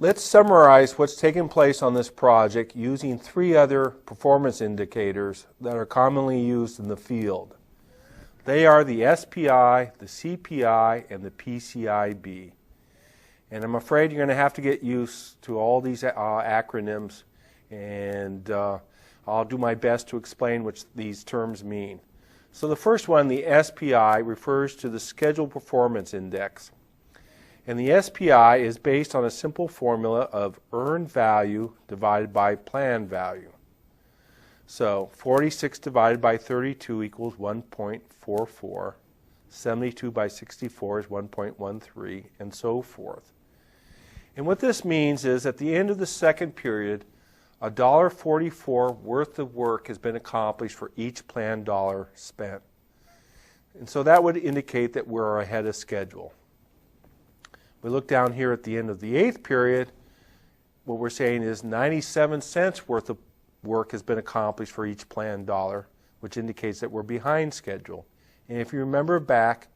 Let's summarize what's taken place on this project using three other performance indicators that are commonly used in the field. They are the SPI, the CPI, and the PCIB. And I'm afraid you're going to have to get used to all these acronyms, and I'll do my best to explain what these terms mean. So the first one, the SPI, refers to the Schedule Performance Index. And the SPI is based on a simple formula of earned value divided by planned value. So 46 divided by 32 equals 1.44. 72 by 64 is 1.13, and so forth. And what this means is at the end of the second period, $1.44 worth of work has been accomplished for each planned dollar spent. And so that would indicate that we're ahead of schedule. We look down here at the end of the eighth period, what we're saying is 97 cents worth of work has been accomplished for each planned dollar, which indicates that we're behind schedule. And if you remember back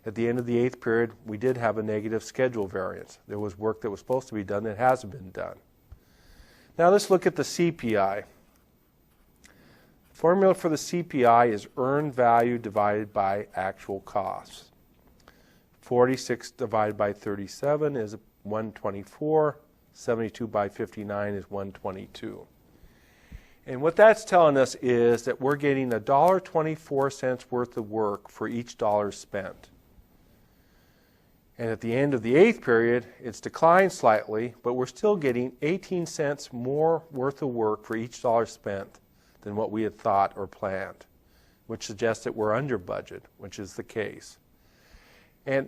at the end of the eighth period, we did have a negative schedule variance. There was work that was supposed to be done that hasn't been done. Now let's look at the CPI. The formula for the CPI is earned value divided by actual costs. 46 divided by 37 is 124. 72 by 59 is 122. And what that's telling us is that we're getting $1.24 worth of work for each dollar spent. And at the end of the eighth period, it's declined slightly, but we're still getting 18 cents more worth of work for each dollar spent than what we had thought or planned, which suggests that we're under budget, which is the case. And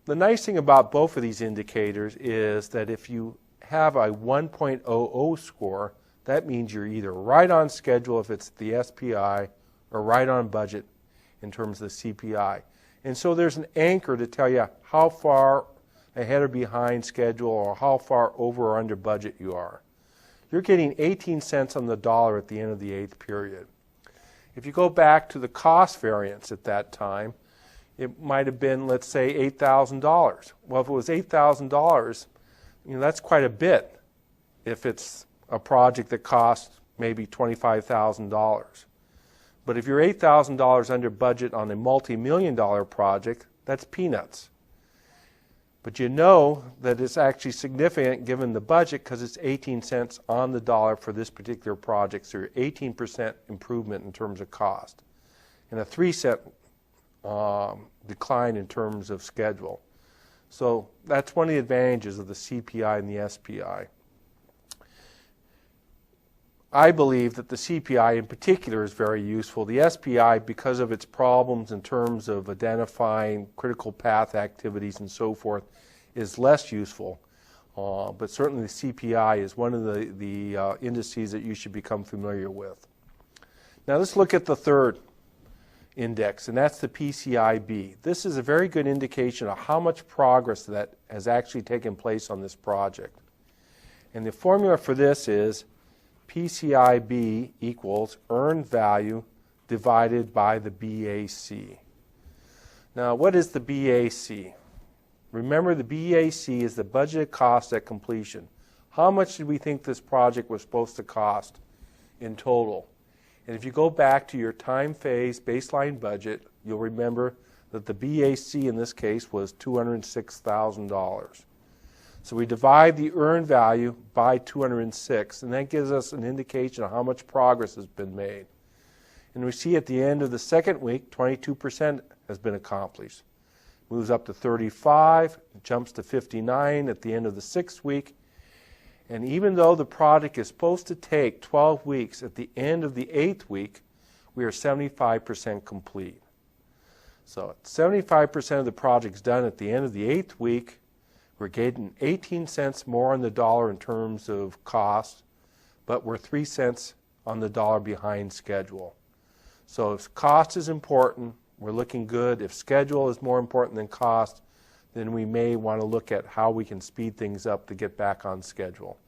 the nice thing about both of these indicators is that if you have a 1.00 score, that means you're either right on schedule if it's the SPI or right on budget in terms of the CPI. And so there's an anchor to tell you how far ahead or behind schedule or how far over or under budget you are. You're getting 18 cents on the dollar at the end of the eighth period. If you go back to the cost variance at that time, it might have been, let's say, $8,000. Well, if it was $8,000, that's quite a bit if it's a project that costs maybe $25,000. But if you're $8,000 under budget on a multi-million-dollar project, that's peanuts. But you know that it's actually significant given the budget because it's 18 cents on the dollar for this particular project, so you're 18% improvement in terms of cost. And a 3-cent decline in terms of schedule. So that's one of the advantages of the CPI and the SPI. I believe that the CPI in particular is very useful. The SPI, because of its problems in terms of identifying critical path activities and so forth, is less useful. But certainly the CPI is one of the indices that you should become familiar with. Now let's look at the third index, and that's the PCIB. This is a very good indication of how much progress that has actually taken place on this project. And the formula for this is PCIB equals earned value divided by the BAC. Now, what is the BAC? Remember, the BAC is the budgeted cost at completion. How much did we think this project was supposed to cost in total? And if you go back to your time phase baseline budget, you'll remember that the BAC in this case was $206,000. So we divide the earned value by 206, and that gives us an indication of how much progress has been made. And we see at the end of the second week, 22% has been accomplished. Moves up to 35, jumps to 59 at the end of the sixth week. And even though the project is supposed to take 12 weeks, at the end of the eighth week, we are 75% complete. So 75% of the project's done at the end of the eighth week. We're getting 18 cents more on the dollar in terms of cost, but we're 3 cents on the dollar behind schedule. So if cost is important, we're looking good. If schedule is more important than cost, then we may want to look at how we can speed things up to get back on schedule.